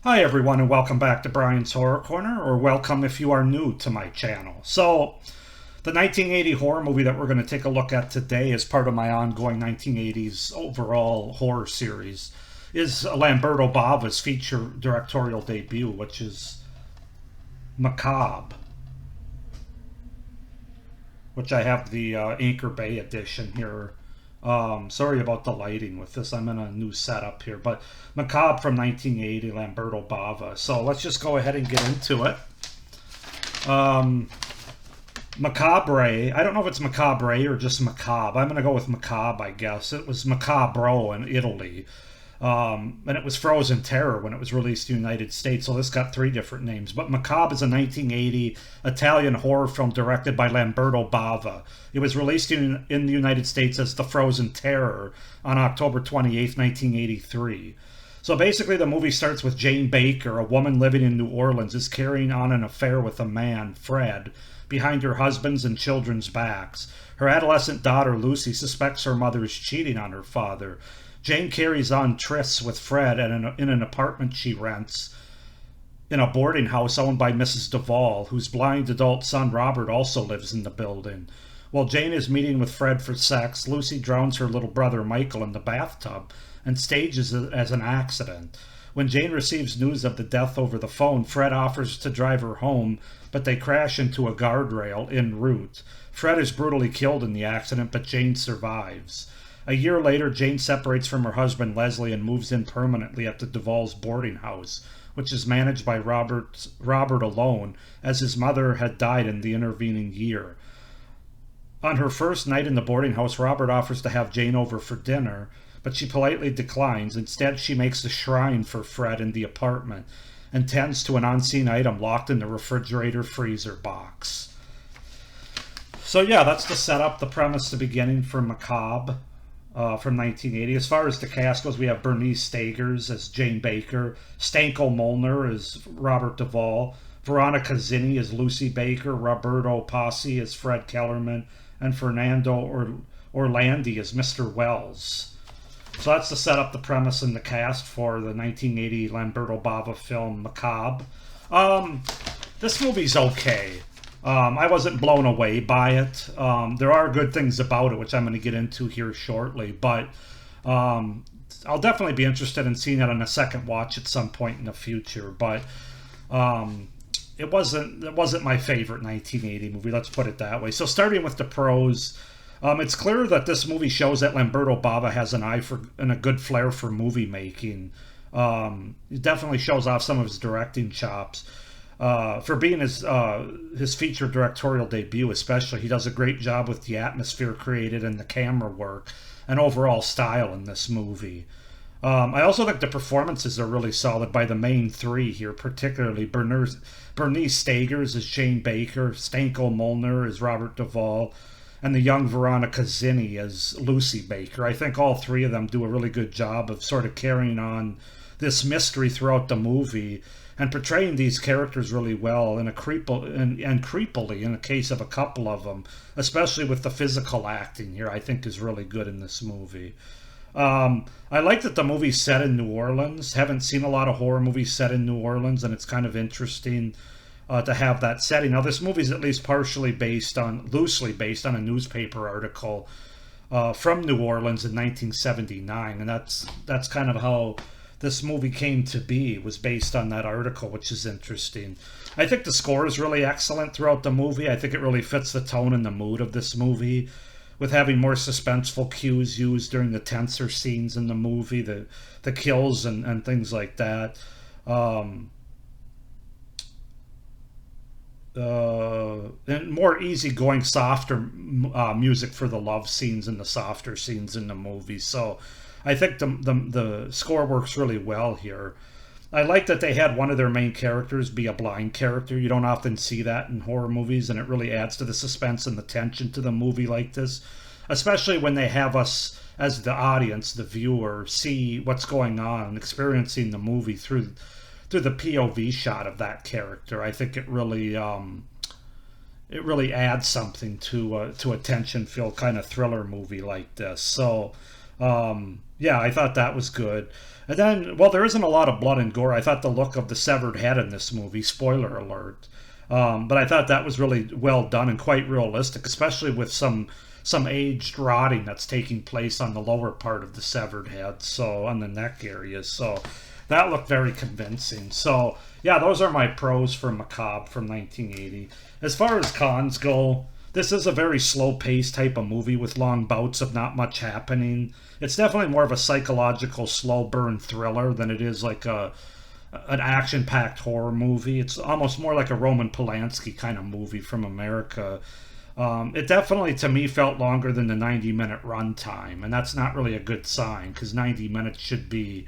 Hi everyone and welcome back to Brian's Horror Corner, or welcome if you are new to my channel. So, the 1980 horror movie that we're going to take a look at today as part of my ongoing 1980s overall horror series is Lamberto Bava's feature directorial debut, which is Macabre, which I have the Anchor Bay edition here. Sorry about the lighting with this. I'm in a new setup here, but Macabre from 1980, Lamberto Bava. So let's just go ahead and get into it. Macabre. I don't know if it's Macabre or just Macabre. I'm going to go with Macabre, I guess. It was Macabro in Italy. And it was Frozen Terror when it was released in the United States, so this got three different names. But Macabre is a 1980 Italian horror film directed by Lamberto Bava. It was released in the United States as The Frozen Terror on October 28th, 1983. So basically the movie starts with Jane Baker, a woman living in New Orleans, is carrying on an affair with a man, Fred, behind her husband's and children's backs. Her adolescent daughter, Lucy, suspects her mother is cheating on her father. Jane carries on trysts with Fred in an apartment she rents in a boarding house owned by Mrs. Duvall, whose blind adult son Robert also lives in the building. While Jane is meeting with Fred for sex, Lucy drowns her little brother Michael in the bathtub and stages it as an accident. When Jane receives news of the death over the phone, Fred offers to drive her home, but they crash into a guardrail en route. Fred is brutally killed in the accident, but Jane survives. A year later, Jane separates from her husband Leslie and moves in permanently at the Duvall's boarding house, which is managed by Robert alone, as his mother had died in the intervening year. On her first night in the boarding house, Robert offers to have Jane over for dinner, but she politely declines. Instead, she makes a shrine for Fred in the apartment and tends to an unseen item locked in the refrigerator freezer box. So yeah, that's the setup, the premise, the beginning for Macabre. From 1980. As far as the cast goes, we have Bernice Stagers as Jane Baker, Stanko Molnar as Robert Duvall, Veronica Zinni as Lucy Baker, Roberto Passi as Fred Kellerman, and Fernando Orlandi as Mr. Wells. So that's the setup, the premise, and the cast for the 1980 Lamberto Bava film Macabre. This movie's okay. I wasn't blown away by it. There are good things about it, which I'm going to get into here shortly, but I'll definitely be interested in seeing it on a second watch at some point in the future. But it wasn't my favorite 1980 movie. Let's put it that way. So starting with the pros, it's clear that this movie shows that Lamberto Bava has an eye for and a good flair for movie making. It definitely shows off some of his directing chops. For being his feature directorial debut especially, he does a great job with the atmosphere created and the camera work and overall style in this movie. I also think the performances are really solid by the main three here, particularly Bernice Stagers as Jane Baker, Stanko Molnar as Robert Duvall, and the young Veronica Zinni as Lucy Baker. I think all three of them do a really good job of sort of carrying on this mystery throughout the movie and portraying these characters really well and creepily in the case of a couple of them, especially with the physical acting here, I think is really good in this movie. I like that the movie's set in New Orleans. Haven't seen a lot of horror movies set in New Orleans, and it's kind of interesting to have that setting. Now, this movie's at least loosely based on a newspaper article from New Orleans in 1979, and that's kind of how this movie came to be, was based on that article, which is interesting. I think the score is really excellent throughout the movie. I think it really fits the tone and the mood of this movie, with having more suspenseful cues used during the tenser scenes in the movie, the kills and things like that. And more easygoing, softer music for the love scenes and the softer scenes in the movie. So I think the score works really well here. I like that they had one of their main characters be a blind character. You don't often see that in horror movies, and it really adds to the suspense and the tension to the movie like this, especially when they have us, as the audience, the viewer, see what's going on and experiencing the movie through the POV shot of that character. I think it really adds something to a tension-filled kind of thriller movie like this. So yeah, I thought that was good. And then, well, there isn't a lot of blood and gore. I thought the look of the severed head in this movie, spoiler alert, but I thought that was really well done and quite realistic, especially with some aged rotting that's taking place on the lower part of the severed head, so on the neck area. So that looked very convincing. So yeah, those are my pros for Macabre from 1980. As far as cons go, this is a very slow-paced type of movie with long bouts of not much happening. It's definitely more of a psychological slow burn thriller than it is like an action-packed horror movie. It's almost more like a Roman Polanski kind of movie from America. It definitely, to me, felt longer than the 90-minute runtime, and that's not really a good sign, because 90 minutes should be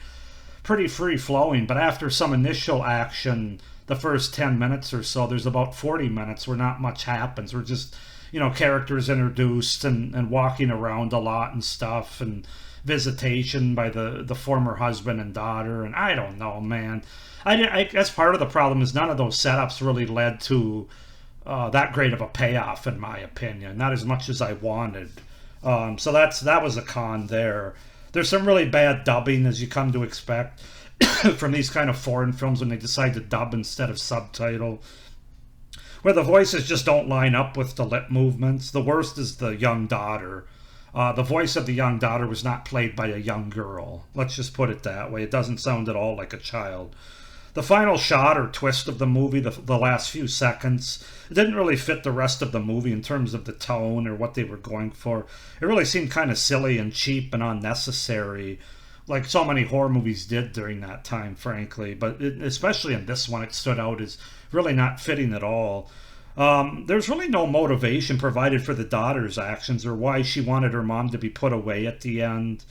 pretty free-flowing, but after some initial action, the first 10 minutes or so, there's about 40 minutes where not much happens. We're just, characters introduced and walking around a lot and stuff, and visitation by the former husband and daughter, and I don't know, man. I that's part of the problem, is none of those setups really led to that great of a payoff, in my opinion. Not as much as I wanted. So that was a con there. There's some really bad dubbing, as you come to expect, from these kind of foreign films when they decide to dub instead of subtitle, where the voices just don't line up with the lip movements. The worst is the young daughter. The voice of the young daughter was not played by a young girl. Let's just put it that way. It doesn't sound at all like a child. The final shot or twist of the movie, the last few seconds, it didn't really fit the rest of the movie in terms of the tone or what they were going for. It really seemed kind of silly and cheap and unnecessary, like so many horror movies did during that time, frankly. But especially in this one, it stood out as really not fitting at all. There's really no motivation provided for the daughter's actions or why she wanted her mom to be put away at the end,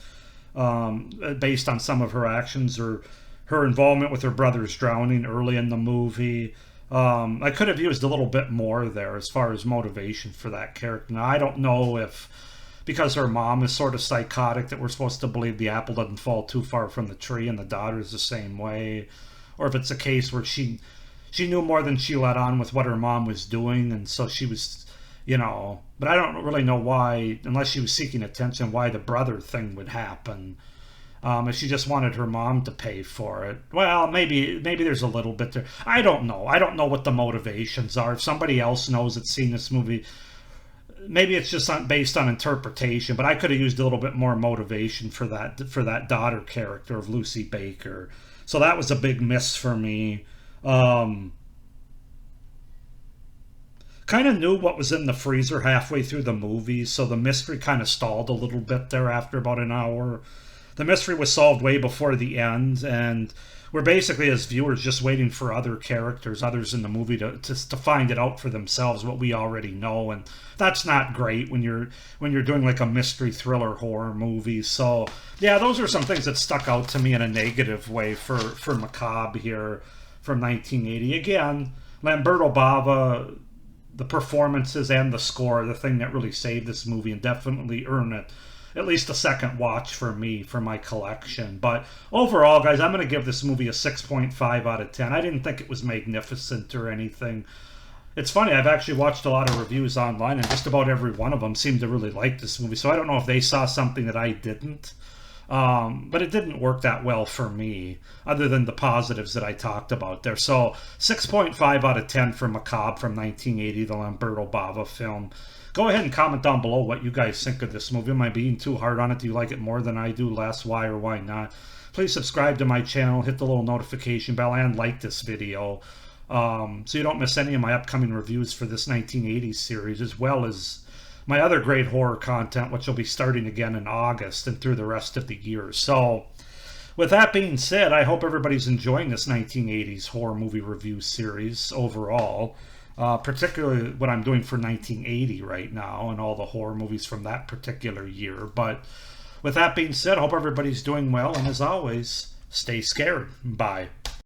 based on some of her actions or her involvement with her brother's drowning early in the movie. I could have used a little bit more there as far as motivation for that character. Now, I don't know if because her mom is sort of psychotic that we're supposed to believe the apple doesn't fall too far from the tree and the daughter's the same way, or if it's a case where she knew more than she let on with what her mom was doing, and so she was, but I don't really know why, unless she was seeking attention, why the brother thing would happen. If she just wanted her mom to pay for it, well, maybe there's a little bit there. I don't know. I don't know what the motivations are. If somebody else knows that's seen this movie, maybe it's just based on interpretation. But I could have used a little bit more motivation for that daughter character of Lucy Baker. So that was a big miss for me. Kind of knew what was in the freezer halfway through the movie, so the mystery kind of stalled a little bit there after about an hour. The mystery was solved way before the end, and we're basically, as viewers, just waiting for others in the movie to find it out for themselves, what we already know, and that's not great when you're doing like a mystery thriller horror movie. So yeah, those are some things that stuck out to me in a negative way for Macabre here from 1980. Again, Lamberto Bava, the performances and the score, the thing that really saved this movie and definitely earned it at least a second watch for me, for my collection. But overall, guys, I'm going to give this movie a 6.5 out of 10. I didn't think it was magnificent or anything. It's funny, I've actually watched a lot of reviews online, and just about every one of them seemed to really like this movie. So I don't know if they saw something that I didn't. But it didn't work that well for me, other than the positives that I talked about there. So 6.5 out of 10 for Macabre from 1980, the Lamberto Bava film. Go ahead and comment down below what you guys think of this movie. Am I being too hard on it? Do you like it more than I do? Less? Why or why not? Please subscribe to my channel, hit the little notification bell, and like this video, so you don't miss any of my upcoming reviews for this 1980s series, as well as my other great horror content, which will be starting again in August and through the rest of the year. So with that being said, I hope everybody's enjoying this 1980s horror movie review series overall. Particularly what I'm doing for 1980 right now and all the horror movies from that particular year. But with that being said, I hope everybody's doing well, and as always, stay scared. Bye.